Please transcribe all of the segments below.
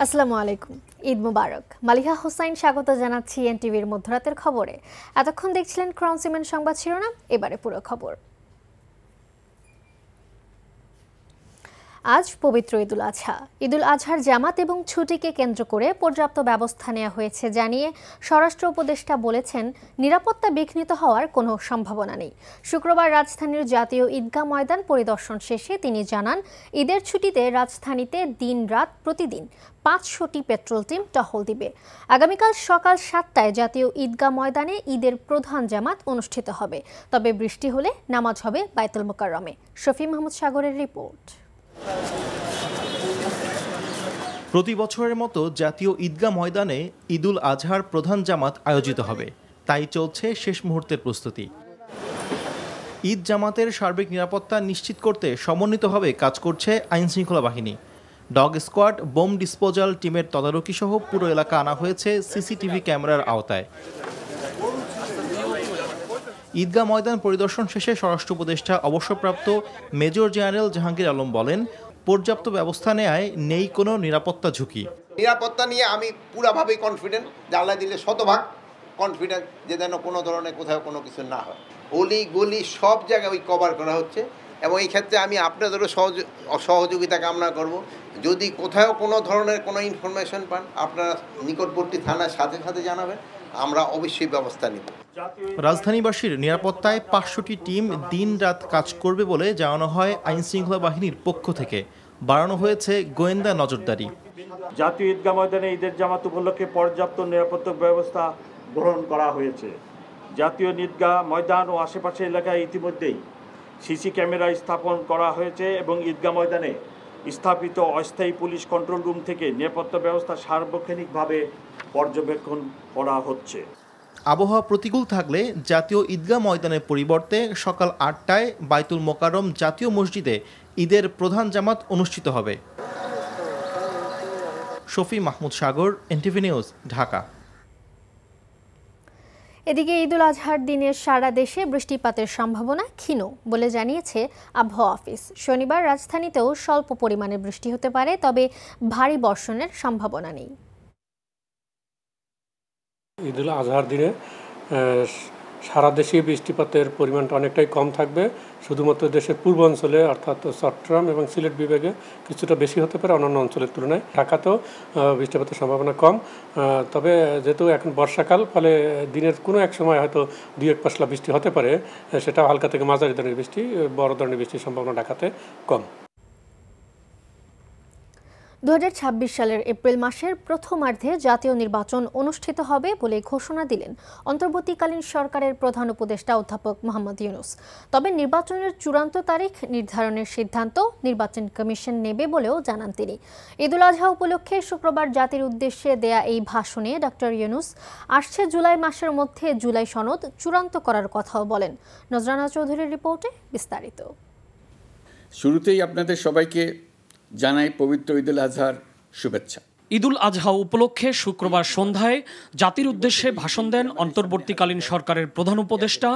আসসালামু আলাইকুম, ঈদ মুবারক। মালিহা হোসাইন স্বাগত জানাচ্ছি এনটিভির মধ্যরাতের খবরে। এতক্ষণ দেখছিলেন ক্রাউন সিমেন্ট সংবাদ শিরোনাম, এবারে পুরো খবর। আজ পবিত্র ঈদুল আজহা। ঈদুল আজহার জামাত এবং ছুটিকে কেন্দ্র করে পর্যাপ্ত ব্যবস্থা নেওয়া হয়েছে জানিয়ে স্বরাষ্ট্র উপদেষ্টা বলেছেন, নিরাপত্তা বিঘ্নিত হওয়ার কোনো সম্ভাবনা নেই। শুক্রবার রাজধানীর জাতীয় ঈদগাহ ময়দান পরিদর্শন শেষে তিনি জানান, ঈদের ছুটিতে রাজধানীতে দিন-রাত প্রতিদিন 500টি পেট্রোল টিম টহল দিবে। আগামীকাল সকাল 7টায় জাতীয় ঈদগাহ ময়দানে ঈদের প্রধান জামাত অনুষ্ঠিত হবে। তবে বৃষ্টি হলে নামাজ হবে বাইতুল মোকাররমে। শফি মাহমুদ সাগরের রিপোর্ট। প্রতি বছরের মতো জাতীয় ঈদগাহ ময়দানে ঈদুল আজহার প্রধান জামাত আয়োজিত হবে, তাই চলছে শেষ মুহূর্তের প্রস্তুতি। ঈদ জামাতের সার্বিক নিরাপত্তা নিশ্চিত করতে সমন্বিতভাবে কাজ করছে আইনশৃঙ্খলা বাহিনী। ডগ স্কোয়াড, বোম ডিসপোজাল টিমের তদারকি সহ পুরো এলাকা আনা হয়েছে সিসিটিভি ক্যামেরার আওতায়। ঈদগাহ ময়দান পরিদর্শন শেষে স্বরাষ্ট্র উপদেষ্টা অবসরপ্রাপ্ত মেজর জেনারেল জাহাঙ্গীর আলম বলেন, পর্যাপ্ত ব্যবস্থা নেয় নেই কোনো নিরাপত্তা ঝুঁকি। নিরাপত্তা নিয়ে আমি পুরাভাবেই কনফিডেন্ট, জানলা দিলে শতভাগ কনফিডেন্ট যে যেন কোনো ধরনের কোথাও কোনো কিছু না হয়। অলি গলি সব জায়গায় ওই কভার করা হচ্ছে এবং এই ক্ষেত্রে আমি আপনাদেরও সহযোগিতা কামনা করব। যদি কোথাও কোনো ধরনের কোনো ইনফরমেশন পান, আপনারা নিকটবর্তী থানার সাথে সাথে জানাবেন, আমরা অবশ্যই ব্যবস্থা নিব। রাজধানীবাসীর নিরাপত্তায় 500টি টিম দিন-রাত কাজ করবে বলে জানানো হয় আইনশৃঙ্খলা বাহিনীর পক্ষ থেকে। বাড়ানো হয়েছে গোয়েন্দা নজরদারি। জাতীয় ঈদগাহ ময়দানে ঈদের জামাত উপলক্ষে পর্যাপ্ত নিরাপত্তা ব্যবস্থা গ্রহণ করা হয়েছে। জাতীয় ঈদগাহ ময়দান ও আশেপাশের এলাকায় ইতিমধ্যেই সিসি ক্যামেরা স্থাপন করা হয়েছে এবং ঈদগাহ ময়দানে স্থাপিত অস্থায়ী পুলিশ কন্ট্রোল রুম থেকে নিরাপত্তা ব্যবস্থা সার্বক্ষণিকভাবে পর্যবেক্ষণ করা হচ্ছে। আবহাওয়া প্রতিকূল থাকলে জাতীয় ঈদগাহ ময়দানের পরিবর্তে সকাল 8টায় বাইতুল মোকাররম জাতীয় মসজিদে ঈদের প্রধান জামাত অনুষ্ঠিত হবে। শফি মাহমুদ সাগর, এনটিভি নিউজ, ঢাকা। এদিকে ঈদুল আজহার দিনে সারা দেশে বৃষ্টিপাতের সম্ভাবনা ক্ষীণ বলে জানিয়েছে আবহাওয়া অফিস। শনিবার রাজধানীতেও স্বল্প পরিমাণে বৃষ্টি হতে পারে, তবে ভারী বর্ষণের সম্ভাবনা নেই। ঈদুল আজহার দিনে সারা দেশে বৃষ্টিপাতের পরিমাণটা অনেকটাই কম থাকবে। শুধুমাত্র দেশের পূর্বাঞ্চলে অর্থাৎ চট্টগ্রাম এবং সিলেট বিভাগে কিছুটা বেশি হতে পারে অন্যান্য অঞ্চলের তুলনায়। ঢাকাতেও বৃষ্টিপাতের সম্ভাবনা কম। তবে যেহেতু এখন বর্ষাকাল, ফলে দিনের কোনো এক সময় হয়তো 2-1 পশলা বৃষ্টি হতে পারে, সেটা হালকা থেকে মাঝারি ধরনের বৃষ্টি। বড় ধরনের বৃষ্টির সম্ভাবনা ঢাকাতে কম। 2026 সালের এপ্রিল মাসের প্রথমার্ধে জাতীয় নির্বাচন অনুষ্ঠিত হবে বলে ঘোষণা দিলেন অন্তর্বর্তীকালীন সরকারের প্রধান উপদেষ্টা অধ্যাপক মোহাম্মদ ইউনূস। তবে নির্বাচনের চূড়ান্ত তারিখ নির্ধারণের সিদ্ধান্ত নির্বাচন কমিশন নেবে বলেও জানান তিনি। ঈদুল আজহা উপলক্ষে শুক্রবার জাতির উদ্দেশ্যে দেয়া এই ভাষণে ডক্টর ইউনূস আসছে জুলাই মাসের মধ্যে জুলাই সনদ চূড়ান্ত করার কথাও বলেন। নজরানা চৌধুরীর রিপোর্টে বিস্তারিত। শুরুতেই আপনাদের সবাইকে জানাই পবিত্র ঈদুল আজহার শুভেচ্ছা। ঈদুল আজহা উপলক্ষে শুক্রবার সন্ধ্যায় জাতির উদ্দেশ্যে ভাষণ দেন অন্তর্বর্তীকালীন সরকারের প্রধান উপদেষ্টা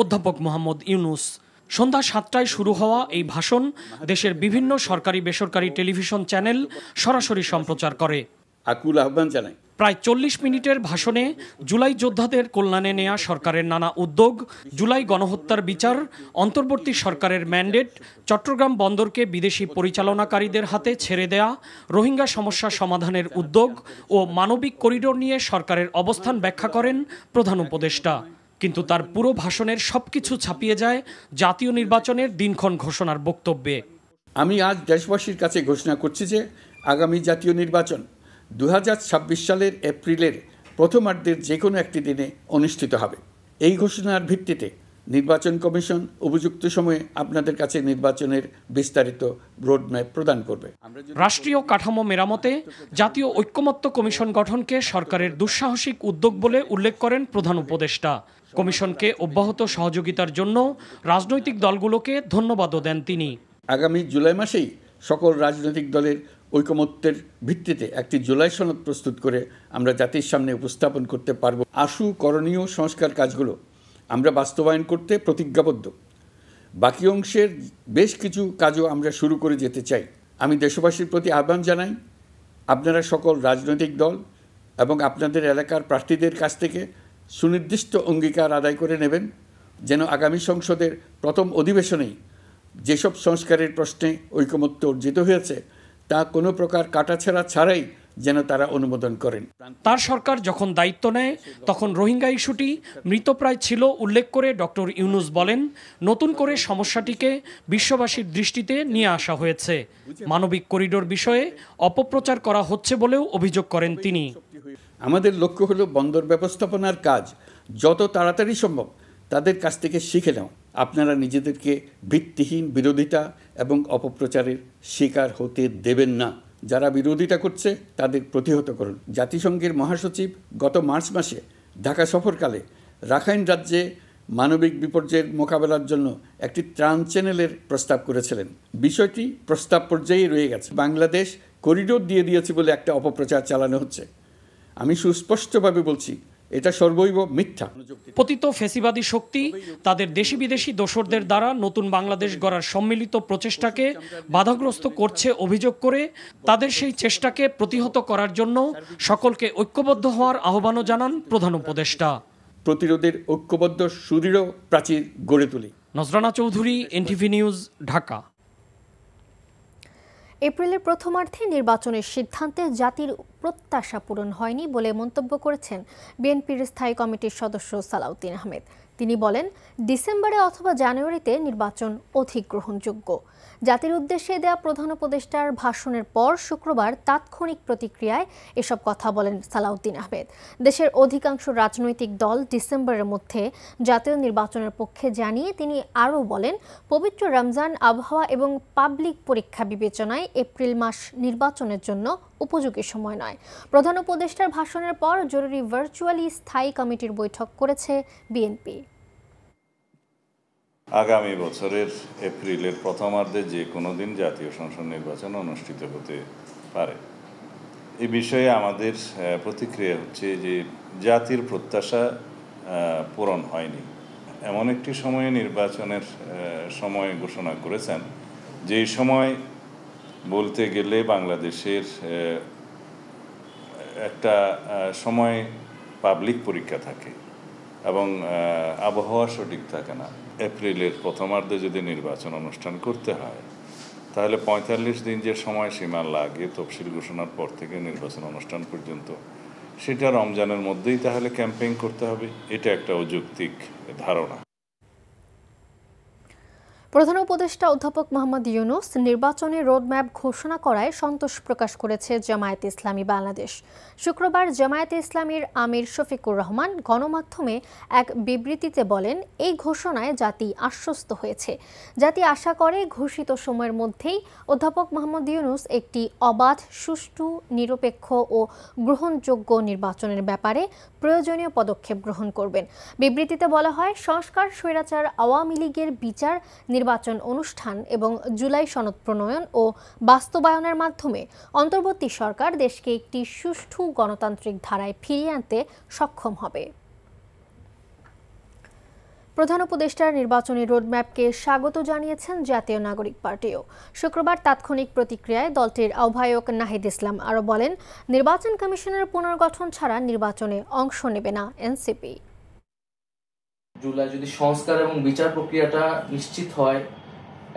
অধ্যাপক মোহাম্মদ ইউনূস। সন্ধ্যা 7টায় শুরু হওয়া এই ভাষণ দেশের বিভিন্ন সরকারি বেসরকারি টেলিভিশন চ্যানেল সরাসরি সম্প্রচার করে। আকুল আহ্বান জানাই। প্রায় 40 মিনিটের ভাষণে জুলাই যোদ্ধাদের কল্যাণে নেয়া সরকারের নানা উদ্যোগ, জুলাই গণহত্যার বিচার, অন্তর্বর্তী সরকারের ম্যান্ডেট, চট্টগ্রাম বন্দরকে বিদেশি পরিচালনাকারীদের হাতে ছেড়ে দেয়া, রোহিঙ্গা সমস্যা সমাধানের উদ্যোগ ও মানবিক করিডোর নিয়ে সরকারের অবস্থান ব্যাখ্যা করেন প্রধান উপদেষ্টা। কিন্তু তার পুরো ভাষণের সবকিছু ছাপিয়ে যায় জাতীয় নির্বাচনের দিনক্ষণ ঘোষণার বক্তব্যে। আমি আজ দেশবাসীর কাছে ঘোষণা করছি যে আগামী জাতীয় নির্বাচন 2026 সালের এপ্রিলের প্রথমার্ধের যে কোনো একটি দিনে অনুষ্ঠিত হবে। এই ঘোষণার ভিত্তিতে নির্বাচন কমিশন উপযুক্ত সময়ে আপনাদের কাছে নির্বাচনের বিস্তারিত রোডম্যাপ প্রদান করবে। রাষ্ট্রীয় কাঠামো মেরামতে জাতীয় ঐক্যমত্য কমিশন গঠনকে সরকারের দুঃসাহসিক উদ্যোগ বলে উল্লেখ করেন প্রধান উপদেষ্টা। কমিশনকে অব্যাহত সহযোগিতার জন্য রাজনৈতিক দলগুলোকে ধন্যবাদও দেন তিনি। আগামী জুলাই মাসেই সকল রাজনৈতিক দলের ঐকমত্যের ভিত্তিতে একটি জুলাই সনদ প্রস্তুত করে আমরা জাতির সামনে উপস্থাপন করতে পারব। আশু করণীয় সংস্কার কাজগুলো আমরা বাস্তবায়ন করতে প্রতিজ্ঞাবদ্ধ। বাকি অংশের বেশ কিছু কাজও আমরা শুরু করে যেতে চাই। আমি দেশবাসীর প্রতি আহ্বান জানাই, আপনারা সকল রাজনৈতিক দল এবং আপনাদের এলাকার প্রার্থীদের কাছ থেকে সুনির্দিষ্ট অঙ্গীকার আদায় করে নেবেন যেন আগামী সংসদের প্রথম অধিবেশনেই যেসব সংস্কারের প্রশ্নে ঐকমত্য অর্জিত হয়েছে তা কোনো প্রকার কাটাছেঁড়া ছাড়াই যেন তারা অনুমোদন করেন। তার সরকার যখন দায়িত্ব নেয় তখন রোহিঙ্গা ইস্যুটি মৃতপ্রায় ছিল উল্লেখ করে ডক্টর ইউনূস বলেন, নতুন করে সমস্যাটিকে বিশ্ববাসীর দৃষ্টিতে নিয়ে আসা হয়েছে। মানবিক করিডোর বিষয়ে অপপ্রচার করা হচ্ছে বলেও অভিযোগ করেন তিনি। আমাদের লক্ষ্য হলো বন্দর ব্যবস্থাপনার কাজ যত তাড়াতাড়ি সম্ভব তাদের কাছ থেকে শিখে নাও। আপনারা নিজেদেরকে ভিত্তিহীন বিরোধিতা এবং অপপ্রচারের শিকার হতে দেবেন না। যারা বিরোধিতা করছে তাদের প্রতিহত করুন। জাতিসংঘের মহাসচিব গত মার্চ মাসে ঢাকা সফরকালে রাখাইন রাজ্যে মানবিক বিপর্যয়ের মোকাবেলার জন্য একটি ত্রাণ চ্যানেলের প্রস্তাব করেছিলেন। বিষয়টি প্রস্তাব পর্যায়ে রয়ে গেছে। বাংলাদেশ করিডোর দিয়ে দিয়েছে বলে একটা অপপ্রচার চালানো হচ্ছে। আমি সুস্পষ্টভাবে বলছি, এটা সর্বৈব মিথ্যা। পতিত ফ্যাসিবাদী শক্তি তাদের দেশি বিদেশি দোসরদের দ্বারা নতুন বাংলাদেশ গড়ার সম্মিলিত প্রচেষ্টাকে বাধাগ্রস্ত করছে অভিযোগ করে তাদের সেই চেষ্টাকে প্রতিহত করার জন্য সকলকে ঐক্যবদ্ধ হওয়ার আহ্বানও জানান প্রধান উপদেষ্টা। প্রতিরোধের ঐক্যবদ্ধ সুদৃঢ় প্রাচীর গড়ে তুলি। নজরানা চৌধুরী, এনটিভি নিউজ, ঢাকা। এপ্রিলের প্রথমার্ধে নির্বাচনের সিদ্ধান্তে জাতির প্রত্যাশা পূরণ হয়নি বলে মন্তব্য করেছেন বিএনপির স্থায়ী কমিটির সদস্য সালাউদ্দিন আহমেদ। তিনি বলেন, ডিসেম্বরে অথবা জানুয়ারিতে নির্বাচন অধিক গ্রহণযোগ্য। জাতির উদ্দেশ্যে দেয়া প্রধান উপদেষ্টার ভাষণের পর শুক্রবার তাৎক্ষণিক প্রতিক্রিয়ায় এসব কথা বলেন সালাউদ্দিন আহমেদ। দেশের অধিকাংশ রাজনৈতিক দল ডিসেম্বরের মধ্যে জাতীয় নির্বাচনের পক্ষে জানিয়ে তিনি আরও বলেন, পবিত্র রমজান, আবহাওয়া এবং পাবলিক পরীক্ষা বিবেচনায় এপ্রিল মাস নির্বাচনের জন্য উপযোগী সময় নয়। প্রধান উপদেষ্টার ভাষণের পর জরুরি ভার্চুয়ালি স্থায়ী কমিটির বৈঠক করেছে বিএনপি। আগামী বছরের এপ্রিলের প্রথমার্ধে যে কোনো দিন জাতীয় সংসদ নির্বাচন অনুষ্ঠিত হতে পারে। এই বিষয়ে আমাদের প্রতিক্রিয়া হচ্ছে যে জাতির প্রত্যাশা পূরণ হয়নি। এমন একটি সময়ে নির্বাচনের সময় ঘোষণা করেছেন, যেই সময় বলতে গেলে বাংলাদেশের একটা সময় পাবলিক পরীক্ষা থাকে এবং আবহাওয়া সঠিক থাকে না। এপ্রিলের প্রথমার্ধে যদি নির্বাচন অনুষ্ঠান করতে হয় তাহলে ৪৫ দিন যে সময়সীমা লাগে তফসিল ঘোষণার পর থেকে নির্বাচন অনুষ্ঠান পর্যন্ত, সেটা রমজানের মধ্যেই তাহলে ক্যাম্পেইন করতে হবে। এটা একটা অযৌক্তিক ধারণা। প্রধান উপদেষ্টা অধ্যাপক মোহাম্মদ ইউনূস নির্বাচনের রোডম্যাপ ঘোষণা করায় সন্তোষ প্রকাশ করেছে জামায়াতে ইসলামী বাংলাদেশ। শুক্রবার জামায়াতে ইসলামীর আমির শফিকুর রহমান গণমাধ্যমে এক বিবৃতিতে বলেন, এই ঘোষণায় জাতি আশ্বস্ত হয়েছে। জাতি আশা করে ঘোষিত সময়ের মধ্যেই অধ্যাপক মোহাম্মদ ইউনূস একটি অবাধ, সুষ্ঠু, নিরপেক্ষ ও গ্রহণযোগ্য নির্বাচনের ব্যাপারে প্রয়োজনীয় পদক্ষেপ গ্রহণ করবেন। বিবৃতিতে বলা হয়, সংস্কার, স্বৈরাচার আওয়ামী লীগের বিচার, নির্বাচন অনুষ্ঠান এবং জুলাই সনদ প্রণয়ন ও বাস্তবায়নের মাধ্যমে অন্তর্বর্তী সরকার দেশকে একটি সুষ্ঠু গণতান্ত্রিক ধারায় ফিরিয়ে আনতে সক্ষম হবে। প্রধান উপদেষ্টার নির্বাচনী রোডম্যাপকে স্বাগত জানিয়েছেন জাতীয় নাগরিক পার্টিও। শুক্রবার তাৎক্ষণিক প্রতিক্রিয়ায় দলটির আহ্বায়ক নাহিদ ইসলাম আরও বলেন, নির্বাচন কমিশনের পুনর্গঠন ছাড়া নির্বাচনে অংশ নেবে না এনসিপি। জুলাই যদি সংস্কার এবং বিচার প্রক্রিয়াটা নিশ্চিত হয়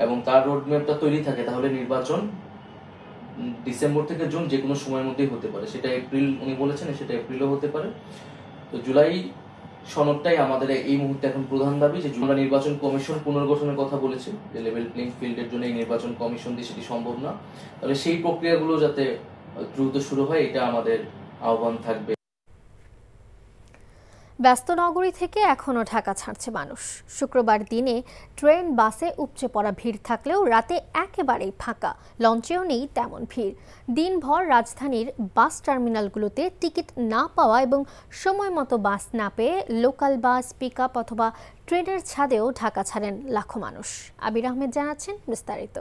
এবং তার রোডম্যাপটা তৈরি থাকে, তাহলে নির্বাচন ডিসেম্বর থেকে জুন যে কোনো সময়ের মধ্যেই হতে পারে। সেটা এপ্রিল উনি বলেছেন, সেটা এপ্রিলও হতে পারে। তো জুলাই সনদটাই আমাদের এই মুহূর্তে এখন প্রধান দাবি, যে আমরা নির্বাচন কমিশন পুনর্গঠনের কথা বলেছি, যে লেভেল প্লেইং ফিল্ডের জন্য এই নির্বাচন কমিশন দিয়ে সেটি সম্ভব না। তাহলে সেই প্রক্রিয়াগুলো যাতে দ্রুত শুরু হয়, এটা আমাদের আহ্বান থাকবে। ব্যস্ত নগরী থেকে এখনও ঢাকা ছাড়ছে মানুষ। শুক্রবার দিনে ট্রেন, বাসে উপচে পড়া ভিড় থাকলেও রাতে একেবারেই ফাঁকা। লঞ্চেও নেই তেমন ভিড়। দিনভর রাজধানীর বাস টার্মিনালগুলোতে টিকিট না পাওয়া এবং সময় মতো বাস না পেয়ে লোকাল বাস, পিকআপ অথবা ট্রেনের ছাদেও ঢাকা ছাড়েন লাখো মানুষ। আবির আহমেদ জানাচ্ছেন বিস্তারিত।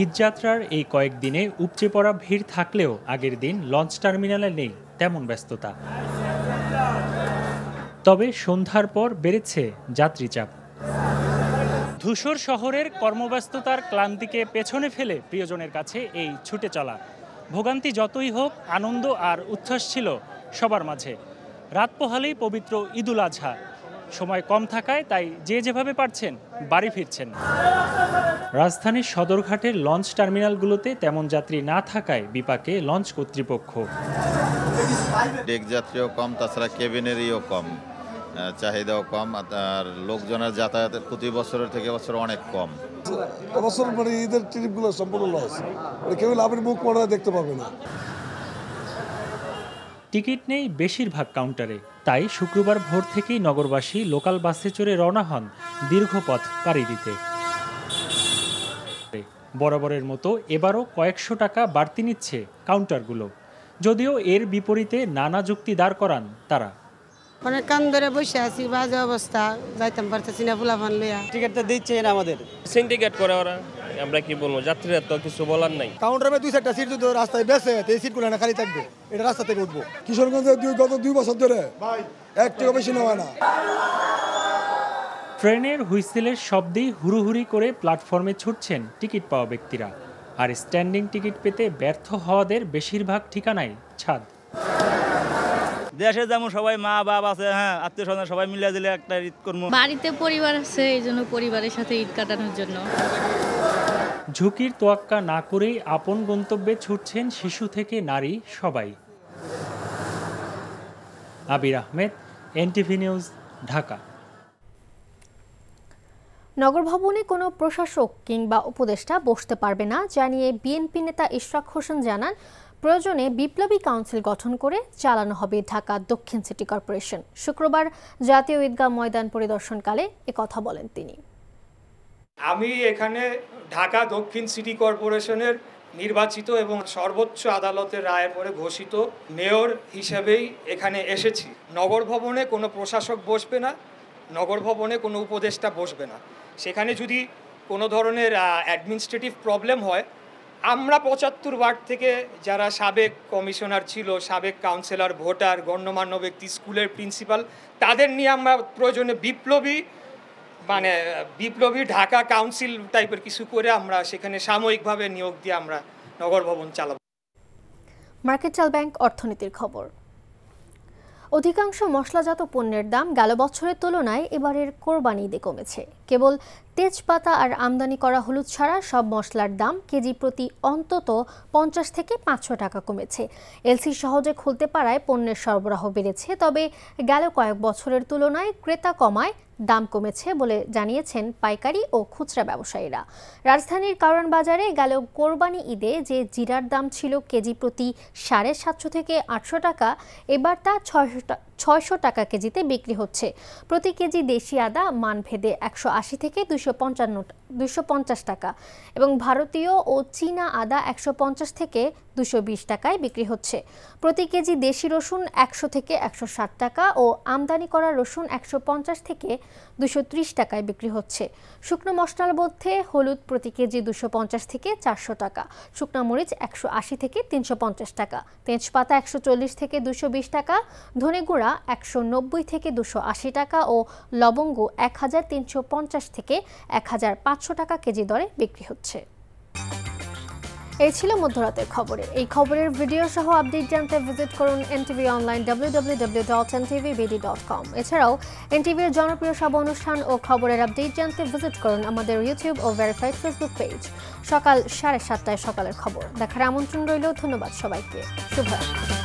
ঈদযাত্রার এই কয়েকদিনে উপচে পড়া ভিড় থাকলেও আগের দিন লঞ্চ টার্মিনালে নেই তেমন ব্যস্ততা। তবে সন্ধ্যার পর বেড়েছে যাত্রী চাপ। ধূসর শহরের কর্মব্যস্ততার ক্লান্তিকে পেছনে ফেলে প্রিয়জনের কাছে এই ছুটে চলা। ভোগান্তি যতই হোক, আনন্দ আর উচ্ছ্বাস ছিল সবার মাঝে। রাত পোহালেই পবিত্র ঈদুল আজহা। সময় কম থাকায় তাই যে যেভাবে পারছেন বাড়ি ফিরছেন। রাজধানীর সদরঘাটের লঞ্চ টার্মিনালগুলোতে তেমন যাত্রী না থাকায় বিপাকে লঞ্চ কর্তৃপক্ষ। ডেক যাত্রীও কম, তাছাড়া কেবিনেরও কম, চাহিদাও কম, আর লোকজনের যাতায়াতের প্রতি বছরের থেকে বছর অনেক কম। বছর মানে ঈদের ট্রিপগুলো সম্পূর্ণ লস, কেউ লাভের মুখ পড়া দেখতে পাবে না। টিকিট নেই বেশিরভাগ কাউন্টারে, তাই শুক্রবার ভোর থেকেই নগরবাসী লোকাল বাসে চড়ে রওনা হন দীর্ঘ পথ পাড়ি দিতে। বরাবরের মতো এবারও কয়েকশো টাকা বাড়তি নিচ্ছে কাউন্টারগুলো, যদিও এর বিপরীতে নানা যুক্তি দাঁড় করান তারা। অনেক কান ধরে বসে আছি, বাজে অবস্থা, যাইতাম পারতেছি না, ফুলাফান লইয়া। টিকিটটা দিচ্ছে না আমাদের, সিন্ডিকেট করে ওরা। আমরা কি বলবো, যাত্রীরা তো কিছু বলার নাই। কাউন্টারে 2-4টা সিট যদি রাস্তায় বেসে, এই সিটগুলো না খালি থাকবে, এটা রাস্তা থেকে উঠবো। কিশোরগঞ্জে গত 2 বছর ধরে 1 টাকা বেশি নেওয়া না। ট্রেনের হুইসেলের শব্দেই হুড়োহুড়ি করে প্ল্যাটফর্মে ছুটছেন টিকিট পাওয়া ব্যক্তিরা, আর স্ট্যান্ডিং টিকিট পেতে ব্যর্থ হওয়াদের বেশিরভাগ ঠিকানায় ছাদ। দেশে যেমন সবাই মা বাবা আছে, হ্যাঁ, আত্মীয় স্বজন সবাই মিলে দিলে একটা ঈদ করবো। বাড়িতে পরিবার আছে, এই জন্য পরিবারের সাথে ঈদ কাটানোর জন্য। ঝুঁকির তোয়াক্কা না করেই আপন গন্তব্যে ছুটছেন শিশু থেকে নারী সবাই। আবির আহমেদ, এনটিভি নিউজ, ঢাকা। নগর ভবনে কোনো প্রশাসক কিংবা উপদেষ্টা বসতে পারবে না জানিয়ে বিএনপি নেতা ইশরাক হোসেন জানান, প্রয়োজনে বিপ্লবী কাউন্সিল গঠন করে চালানো হবে ঢাকা দক্ষিণ সিটি কর্পোরেশন। শুক্রবার জাতীয় ঈদগাহ ময়দান পরিদর্শনকালে একথা বলেন তিনি। আমি এখানে ঢাকা দক্ষিণ সিটি কর্পোরেশনের নির্বাচিত এবং সর্বোচ্চ আদালতের রায়ের পরে ঘোষিত মেয়র হিসেবেই এখানে এসেছি। নগর ভবনে কোনো প্রশাসক বসবে না, নগর ভবনে কোনো উপদেষ্টা বসবে না। সেখানে যদি কোনো ধরনের অ্যাডমিনিস্ট্রেটিভ প্রবলেম হয়, আমরা 75 ওয়ার্ড থেকে যারা সাবেক কমিশনার ছিল, সাবেক কাউন্সিলর, ভোটার, গণ্যমান্য ব্যক্তি, স্কুলের প্রিন্সিপাল, তাদের নিয়ে আমরা প্রয়োজনে বিপ্লবী ঢাকা কাউন্সিল টাইপের কিছু করে আমরা সেখানে সাময়িকভাবে নিয়োগ দিয়ে আমরা নগর ভবন চালাব। মার্কেটাল ব্যাংক অর্থনীতির খবর। অধিকাংশ মশলাজাত পণ্যের দাম গেল বছরের তুলনায় এবারের কোরবানি ঈদে কমেছে। কেবল তেজপাতা আর আমদানি করা হলুদ ছাড়া সব মশলার দাম কেজি প্রতি অন্তত 50 থেকে 500 টাকা কমেছে। এলসি সহজে খুলতে পারায় পণ্যের সরবরাহ বেড়েছে, তবে গেল কয়েক বছরের তুলনায় ক্রেতা কমায় দাম কমেছে বলে জানিয়েছেন পাইকারি ও খুচরা ব্যবসায়ীরা। রাজধানীর কারওয়ান বাজারে গেল কোরবানি ঈদে যে জিরার দাম ছিল কেজি প্রতি 750 থেকে 800 টাকা, এবার তা 600 টাকা কেজিতে বিক্রি হচ্ছে। প্রতি কেজি দেশি আদা মানভেদে 180 থেকে 250 টাকা এবং ভারতীয় ও চীনা আদা 150 থেকে 220 টাকায় বিক্রি হচ্ছে। প্রতি কেজি দেশি রসুন 100 থেকে 160 টাকা ও আমদানি করা রসুন 150 থেকে 230 টাকায় বিক্রি হচ্ছে। শুকনো মশলার মধ্যে হলুদ প্রতি কেজি 250 থেকে 400 টাকা, শুকনো মরিচ 180 থেকে 350 টাকা, তেজপাতা 140 থেকে 220 টাকা, ধনে গুঁড়া 190 থেকে 280 টাকা ও লবঙ্গ 1350 থেকে 1500 টাকা কেজি দরে বিক্রি হচ্ছে। এই ছিল মধ্যরাতের খবরে। এই খবরের ভিডিও সহ আপডেট জানতে ভিজিট করুন এনটিভি অনলাইন www.ntvbd.com। এছাড়াও এনটিভির জনপ্রিয় সব অনুষ্ঠান ও খবরের আপডেট জানতে ভিজিট করুন আমাদের ইউটিউব ও ভেরিফাইড ফেসবুক পেজ। সকাল 7:30টায় সকালের খবর দেখার আমন্ত্রণ রইল। ধন্যবাদ সবাইকে। শুভরাত্রি।